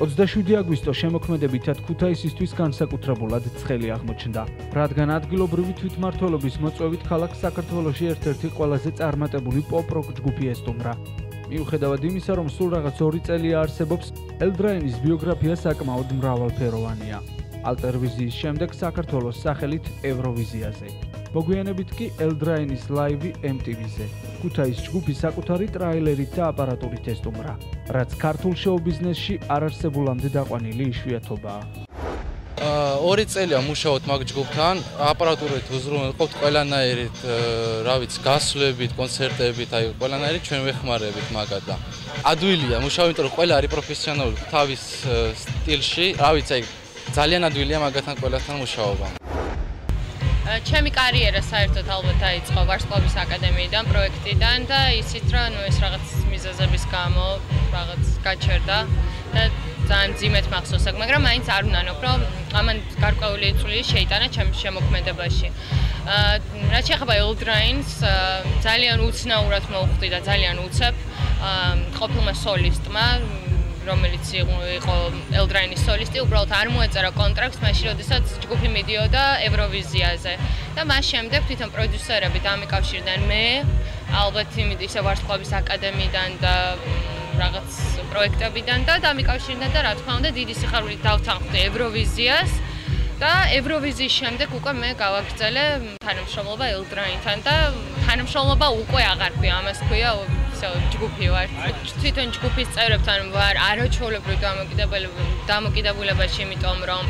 27 აგვისტო შემოქმედებითად ქუთაისისთვის განსაკუთრებულად ცხელი აღმოჩნდა, რადგან ადგილობრივი თვითმმართველობის მოწვევით ქალაქ საქართველოში ერთ-ერთი ყველაზე წარმატებული პოპ-როკ ჯგუფი ესტუმრა. მიუხედავად იმისა, რომ სულ რაღაც 2 წელია არსებობს, ელდრაინის ბიოგრაფია საკმაოდ მრავალფეროვანია. ალტერვიზიის შემდეგ საქართველოს სახელით ევროვიზიაზე. მოგვიანებით კი ელდრაინის ლაივი MTV-ზე. ქუთაის ჯგუფი საკუთარი ტრაილერით და აპარატურით ესტუმრა, რაც ქართულ შოუ-ბიზნესში არ არსებულამდე დაყვანილი იშვიათობაა. 2 წელია მუშაობთ მაგ ჯგუფთან, აპარატურით უზრუნველყოფთ ყველანაირით, რა ვიცი, გასვლებით, კონცერტებით, აი ყველანაირით ჩვენ ვეხმარებით მაგათ და ადვილია მუშაობა, იმიტომ რომ ყველა არის პროფესიონალური თავის სტილში, რა ვიცი, აი ძალიან ადვილია მაგათთან ყველასთან მუშაობა. ჩემი კარიერა საერთოდ ალბათ დაიწყო ვარსკვლავის აკადემიიდან, პროექტიდან და ისიც რომ ეს რაღაც მიზეზების გამო რაღაც გაჩერდა და ძალიან ძიმეთ მახსოვს აქ, მაგრამ მაინც არ ვნანობ, რომ ამან გარკვეული წვლილი შეიტანა ჩემს შემოქმედებაში. რაც შეეხება ელდრაინს, ძალიან უცნაურად მოვხვდი და ძალიან უცებ ყოფილმა სოლისტმა, რომელიც იყო ელდრაინის სოლისტი, უბრალოდ არ მოეწერა კონტრაქტს მაშინ, როდესაც ჯგუფი მიდიოდა ევროვიზიაზე. და მას შემდეგ თვითონ პროდიუსერები დამიკავშირდნენ მე, ალბათ ისე ვარსკვლავის აკადემიიდან და რაღაც პროექტებიდან და დამიკავშირდნენ და რა თქმა უნდა დიდი სიხარულით დავთანხმდი ევროვიზიას და ევროვიზიის შემდეგ უკვე მე გავაგრძელე თანამშრომლობა ელდრაინთან და თანამშრომლობა უკვე აღარ ქვია, ამას ქვია ჯგუფი ვარ. თვითონ ჯგუფის წევრებთან ვარ არაჩვეულებრივ დამოკიდებულებაში, იმიტომ რომ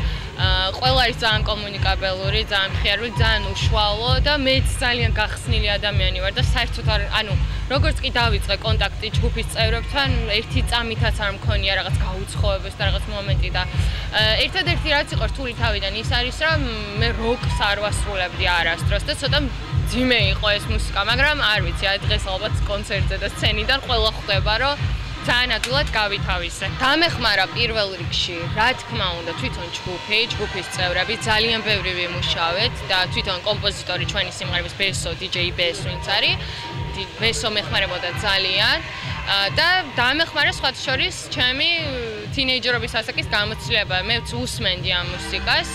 ყველა არის ძალიან კომუნიკაბელური, ძალიან მხიარული, ძალიან უშუალო და მეც ძალიან გახსნილი ადამიანი ვარ და საერთოდ ანუ როგორც კი დავიწყე კონტაქტი ჯგუფის წევრებთან, ერთი წამითაც არ მქონია რაღაც გაუცხოებას და რაღაც მომენტი და ერთადერთი რაც იყო რთული თავიდან ის არის, რომ მე როკს არ ვასრულებდი არასდროს და ცოტა ძიმე იყო ეს მუსიკა, მაგრამ არ ვიცი, დღეს ალბათ კონცერტზე და სცენიდან ყველა ხვდება, რომ ძალიან ადვილად გავითავისე. დამეხმარა პირველ რიგში, რა თქმა უნდა, თვითონ ჯგუფის წევრები, ძალიან ბევრი ვიმუშავეთ და თვითონ კომპოზიტორი ჩვენი სიმღერების ბესო, DJ ბესო ვინც არის, ბესო მეხმარებოდა ძალიან და დამეხმარა სხვათა შორის ჩემი თინეიჯერობის ასაკის გამოცდილება. მეც უსმენდი ამ მუსიკას.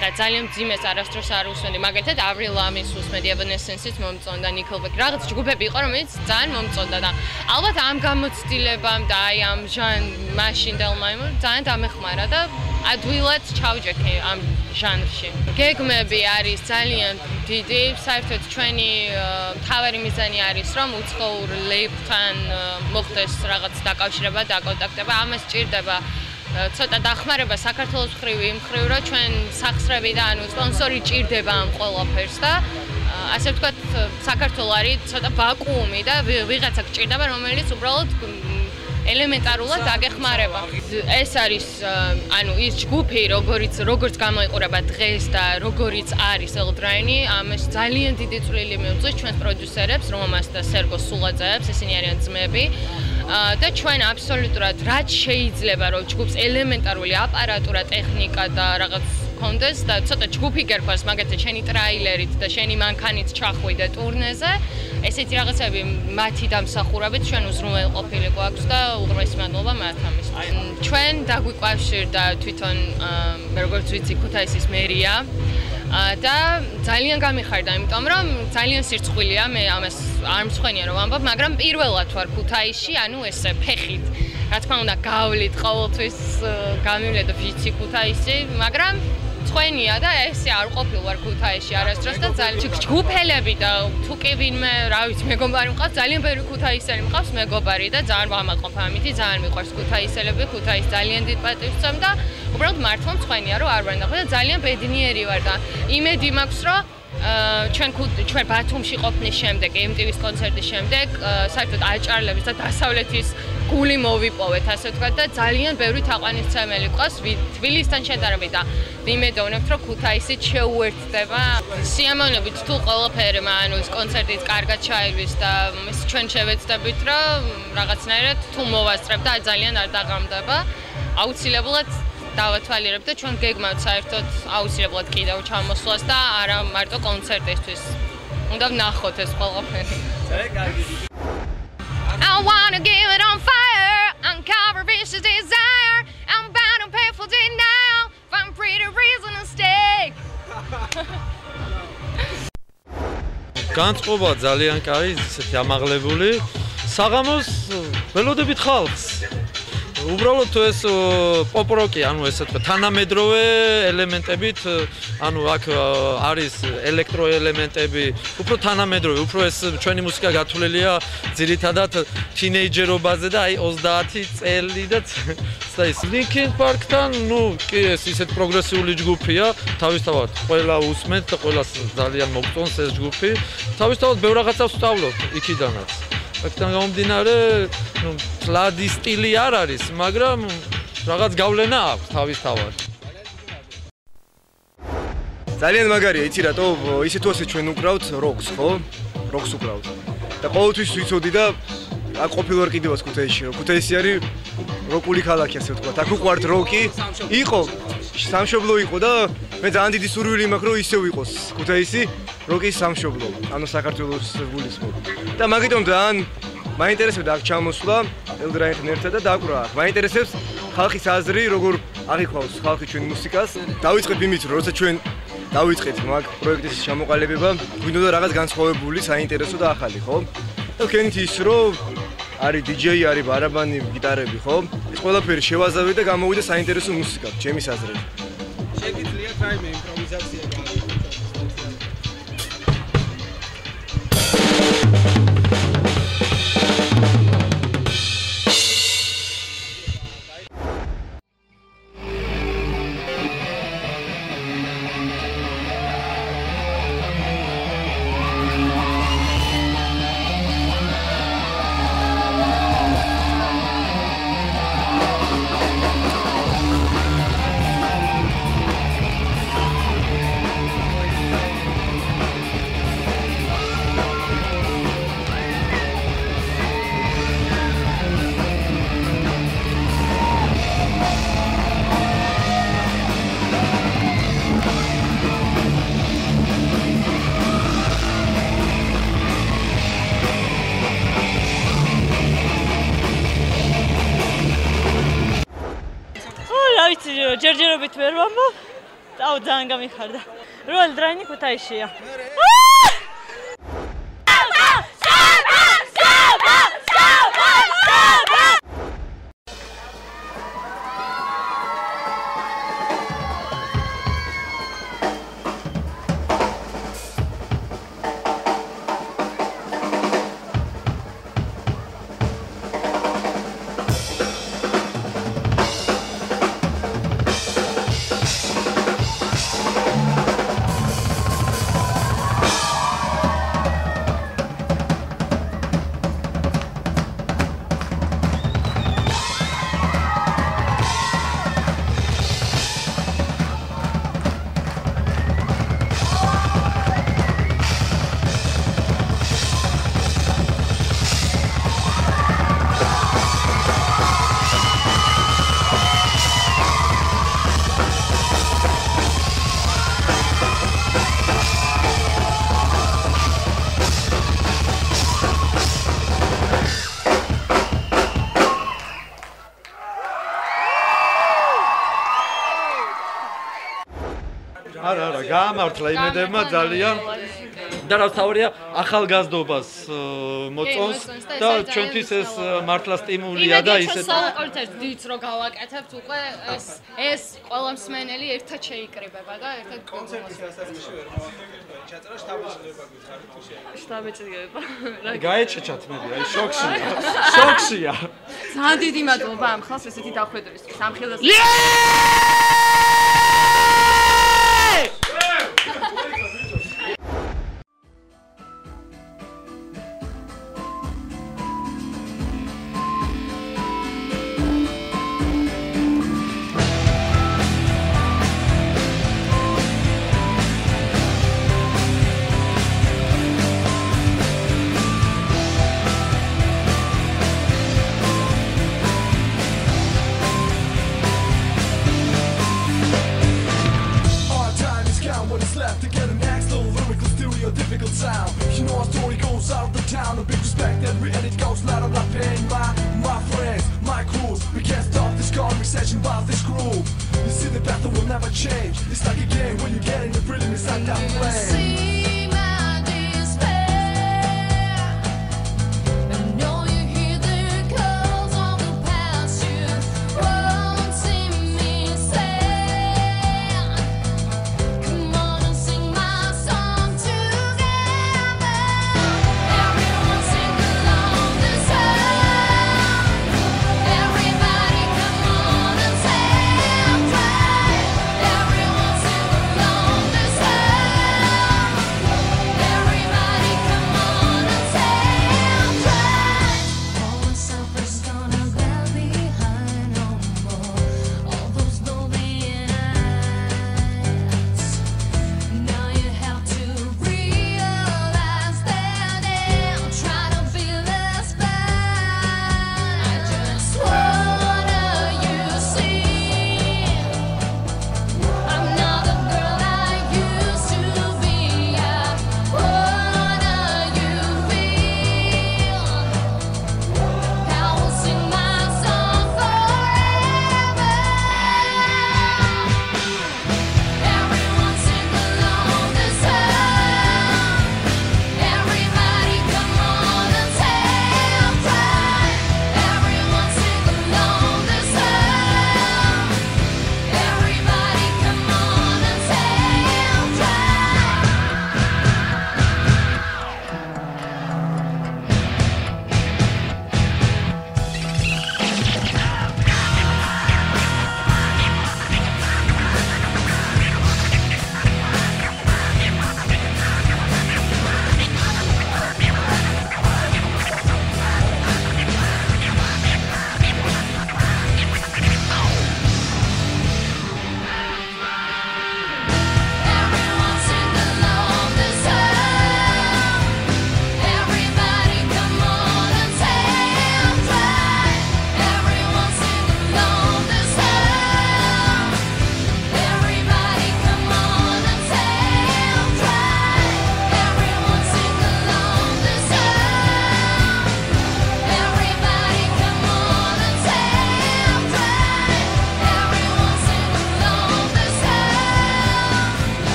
ძალიან ძიმეს არასდროს არ უსმენდი, მაგალითად Avril Lavigne's უსმენდი, Evanescence-იც მომწონდა, Nickelback, რაღაც ჯგუფები იყო, რომელიც ძალიან მომწონდა და ალბათ ამ გამოცდილებამ და აი ამ მაშინდელმა ძალიან დამეხმარა და ადვილად ჩავჯექე ამ ჟანრში. გეგმები არის ძალიან დიდი, საერთოდ ჩვენი მთავარი მიზანი არის, რომ უცხოურ ლეიბლთან მოხდეს რაღაც დაკავშირება და კონტაქტება, ამას ჭირდება ცოტა დახმარება საქართველოს მხრივ იმ მხრივ, რომ ჩვენ სახსრები და ანუ სპონსორი ჭირდება ამ ყველაფერს და ასე ვთქვათ, საქართველო არის ცოტა ვაკუუმი და ვიღაცა გჭირდება, რომელიც უბრალოდ ელემენტარულად დაგეხმარება. ეს არის ანუ ის ჯგუფი, როგორც გამოიყურება დღეს და როგორიც არის ელდრაინი, ამას ძალიან დიდი წვლილი მიუძღვის ჩვენს პროდიუსერებს, რომას და სერგო სულაძეებს, ესენი არიან ძმები. და ჩვენ აბსოლუტურად რაც შეიძლება რომ ჯგუფს ელემენტარული აპარატურა, ტექნიკა და რაღაც კონდეს და ცოტა ჯგუფი გერქვას, მაგალითად შენი ტრაილერით და შენი მანქანით ჩახვიდე ტურნეზე, ესეთი რაღაცები მათი დამსახურებით ჩვენ უზრუნველყოფილი გვაქვს და უღრმესი მადლობა მათ ამისთვის. ჩვენ დაგვიკვავშირდა თვითონ როგორც ვიცი ქუთაისის მერია და ძალიან გამიხარდა, იმიტომ რომ ძალიან სირცხვილია, მე ამას არ მსხვენია რომ ვამბობ, მაგრამ პირველად ვარ ქუთაისში, ანუ ესე ფეხით. რა თქმა უნდა, გავლით ყოველთვის გამივლე და ვიცი ქუთაისი, მაგრამ სხვენია და ესე არ ყოფილ ვარ ქუთაისში არასდროს და ძალიან ჯგუფელები და თუ კი ვინმე, რა ვიცი, მეგობარი მყავს, ძალიან ბევრი ქუთაისელი მყავს მეგობარი და ძალიან ვამაყობ ამითი, ძალიან მიყვარს ქუთაისელები, ქუთაის ძალიან დიდ პატივს ვცემ და უბრალოდ მართლა მსხვენია რომ არ ვარ ნახე და ძალიან ბედნიერი ვარ და იმედი მაქვს რომ ჩვენ ბათუმში ყოფნის შემდეგ, MTV-ის კონცერტის შემდეგ, საერთოდ აჭარლების და დასავლეთის გული მოვიპოვეთ, ასე ვთქვათ და ძალიან ბევრი თაყვანისმცემელი გვყავს თბილისთან შედარებით და ვიმედოვნებთ, რომ ქუთაისით შეუერთდება. სიამოვნებით თუ ყველაფერი, ანუ ეს კონცერტიც კარგად ჩაირვის და ჩვენ შევეცდებით, რომ რაღაცნაირად თუ მოვასწრებ და ძალიან არ დაღამდება, აუცილებლად დავათვალიერებ და ჩვენ გეგმავთ საერთოდ აუცილებლად კიდევ ჩამოსვლას და არა მარტო კონცერტისთვის. უნდა ვნახოთ ეს ყველაფერი. I wanna give it on fire, uncover vicious desire. I'm pretty reason to stay. განწყობა ძალიან კაი, ისეთი ამაღლებული. საღამოს ველოდებით ხალხს. უბრალოდ თუ ეს პოპ-როკი, ანუ ესე თქვა, თანამედროვე ელემენტებით, ანუ აქ არის ელექტროელემენტები, უფრო თანამედროვე, უფრო ეს ჩვენი მუსიკა გათვლილია ძირითადად თინეიჯერობაზე და აი 30 წელი და ის Linkin Park-თან, ნუ კი ეს ისეთ პროგრესიული ჯგუფია, თავისთავად ყველა უსმენთ და ყველას ძალიან მოგწონს ეს ჯგუფი. თავისთავად ბევრ რაღაცას ვსწავლობ იქიდანაც. აქედან გამომდინარე, ნუ ფლადი სტილი არ არის, მაგრამ რაღაც გავლენა აქვს თავისთავად. ძალიან მაგარია, იცი რატო? ისე თუ ასე ჩვენ უკრავთ როკს, ხო? როკს უკრავთ. და ყოველთვის ვიცოდი და აქ ყოფილვარ კიდევაც ქუთაისში, რომ ქუთაისი არის როკული ქალაქი, ასე ვთქვათ. აქ უყვართ როკი. იყო, სამშობლო იყო და მე ძალიან დიდი სურვილი მაქვს, რომ ისე ვიყოს ქუთაისი როკის სამშობლო, ანუ საქართველოს გულისხმობ. და მაგიტომ ძალიან მაინტერესებდა აქ ჩამოსვლა ელდრაინთან ერთად და დაკვრა აქ. მაინტერესებს ხალხის აზრი, როგორ აღიქვავს ხალხი ჩვენ მუსიკას. დავიწყებ იმით, რომ როცა ჩვენ დავიწყეთ მაგ პროექტის ჩამოყალიბება, გვინდოდა რაღაც განსხვავებული, საინტერესო და ახალი, ხო? და ვქენით ის, რომ არის DJ, არის ბარაბანი, გიტარები, ხო? ეს ყველაფერი შევაზავე და გამოვიდა საინტერესო მუსიკა, ჩემის აზრით. შეგიძლიათ რაიმე იმპროვიზაცია გააკეთოთ? ჯერჯერობით ვერ ვამბობ. აუ ძალიან გამიხარდა. რომ ელდრაინი ქუთაისშია. არა, გაამართლა იმედებმა ძალიან და რა თავია ახალგაზრდობას მოწონს და ჩვენთვის ეს მართლა სტიმულია და ისეთ საკოლტეს დიც რო გავაკეთებთ უკვე ეს ყველა მსმენელი ერთად შეიკრიბება და ერთად კონცერტის დასაწყისში ვერ მოვახერხეთ ჩაწერა შტაბეჭდილება გითხარით თუ შეიძლება შტაბეჭდილება გაეჭეჭათ მე აი შოქშია ძალიან დიდი მადლობა ამ ხალხს ესეთი დახვედრისთვის ამ ხილას a difficult sound. You know our story goes out of the town. A big respect every and it goes loud. I'm not paying my friends, my crews. We can't stop this conversation about this groove. You see the battle will never change. It's like a game when you get in the rhythm, it's like that play.